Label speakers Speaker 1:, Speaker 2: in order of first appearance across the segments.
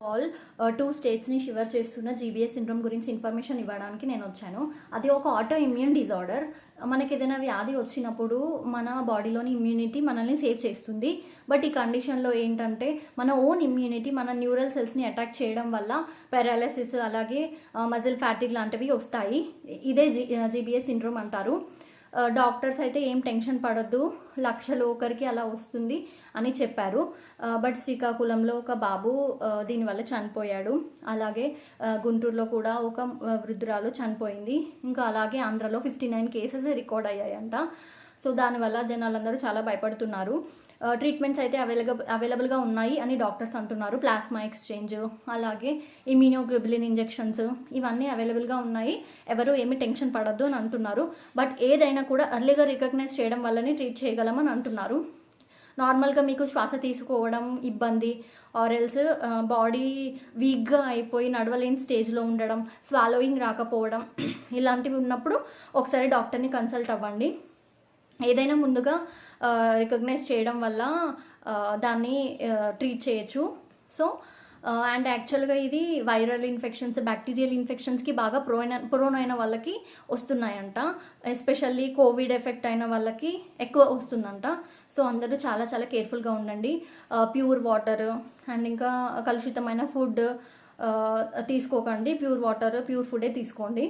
Speaker 1: All 2 స్టేట్స్ని shiver చేస్తున్న GBs syndrome గురించి information ఇవ్వడానికి నేను వచ్చాను. అది ఒక ఆటో ఇమ్యూన్ డిజార్డర్. మనకి ఏదైనా వ్యాధి వచ్చినప్పుడు మన బాడీలోని ఇమ్యూనిటీ మనల్ని సేవ్ చేస్తుంది. బట్ ఈ కండిషన్లో ఏంటంటే మన ఓన్ ఇమ్యూనిటీ మన న్యూరల్ సెల్స్ని అటాక్ చేయడం వల్ల పారాలిసిస్ అలాగే మజిల్ ఫ్యాటిక్ లాంటివి వస్తాయి. ఇదే జీబీఎస్ సిండ్రోమ్ అంటారు. డాక్టర్స్ అయితే ఏం టెన్షన్ పడొద్దు, లక్షలో ఒకరికి అలా వస్తుంది అని చెప్పారు. బట్ శ్రీకాకుళంలో ఒక బాబు దీనివల్ల చనిపోయాడు. అలాగే గుంటూరులో కూడా ఒక వృద్ధురాలు చనిపోయింది. ఇంకా అలాగే ఆంధ్రలో 59 కేసెస్ రికార్డ్ అయ్యాయంట. సో దానివల్ల జనాలందరూ చాలా భయపడుతున్నారు. ట్రీట్మెంట్స్ అయితే అవైలబుల్గా ఉన్నాయి అని డాక్టర్స్ అంటున్నారు. ప్లాస్మా ఎక్స్చేంజ్ అలాగే ఇమ్యూనోగ్లోబులిన్ ఇంజెక్షన్స్ ఇవన్నీ అవైలబుల్గా ఉన్నాయి. ఎవరు ఏమి టెన్షన్ పడద్దు అని అంటున్నారు. బట్ ఏదైనా కూడా ఎర్లీగా రికగ్నైజ్ చేయడం వల్లనే ట్రీట్ చేయగలమని అంటున్నారు. నార్మల్గా మీకు శ్వాస తీసుకోవడం ఇబ్బంది ఆరెల్స్ బాడీ వీక్గా అయిపోయి నడవలేని స్టేజ్లో ఉండడం, స్వాలోయింగ్ రాకపోవడం ఇలాంటివి ఉన్నప్పుడు ఒకసారి డాక్టర్ని కన్సల్ట్ అవ్వండి. ఏదైనా ముందుగా రికగ్నైజ్ చేయడం వల్ల దాన్ని ట్రీట్ చేయొచ్చు. సో అండ్ యాక్చువల్గా ఇది వైరల్ ఇన్ఫెక్షన్స్ బ్యాక్టీరియల్ ఇన్ఫెక్షన్స్కి బాగా ప్రోన్ అయిన వాళ్ళకి వస్తున్నాయంట. ఎస్పెషల్లీ కోవిడ్ ఎఫెక్ట్ అయిన వాళ్ళకి ఎక్కువ వస్తుందంట. సో అందరూ చాలా చాలా కేర్ఫుల్గా ఉండండి. ప్యూర్ వాటర్ అండ్ ఇంకా కలుషితమైన ఫుడ్ తీసుకోకండి. ప్యూర్ వాటర్ ప్యూర్ ఫుడే తీసుకోండి.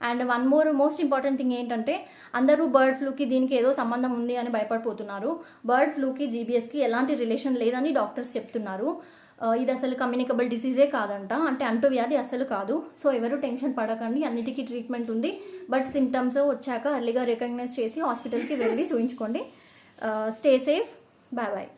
Speaker 1: And one most important thing ఏంటంటే అందరూ బర్డ్ ఫ్లూకి దీనికి ఏదో సంబంధం ఉంది అని భయపడిపోతున్నారు. బర్డ్ ఫ్లూకి జీబీఎస్కి ఎలాంటి రిలేషన్ లేదని డాక్టర్స్ చెప్తున్నారు. ఇది అసలు కమ్యూనికబుల్ డిసీజే కాదంట, అంటే అంటువ్యాధి అసలు కాదు. సో ఎవరు టెన్షన్ పడకండి, అన్నిటికీ ట్రీట్మెంట్ ఉంది. బట్ సిమ్టమ్స్ వచ్చాక ఎర్లీగా రికగ్నైజ్ చేసి హాస్పిటల్కి వెళ్ళి చూపించుకోండి. Stay safe. Bye bye.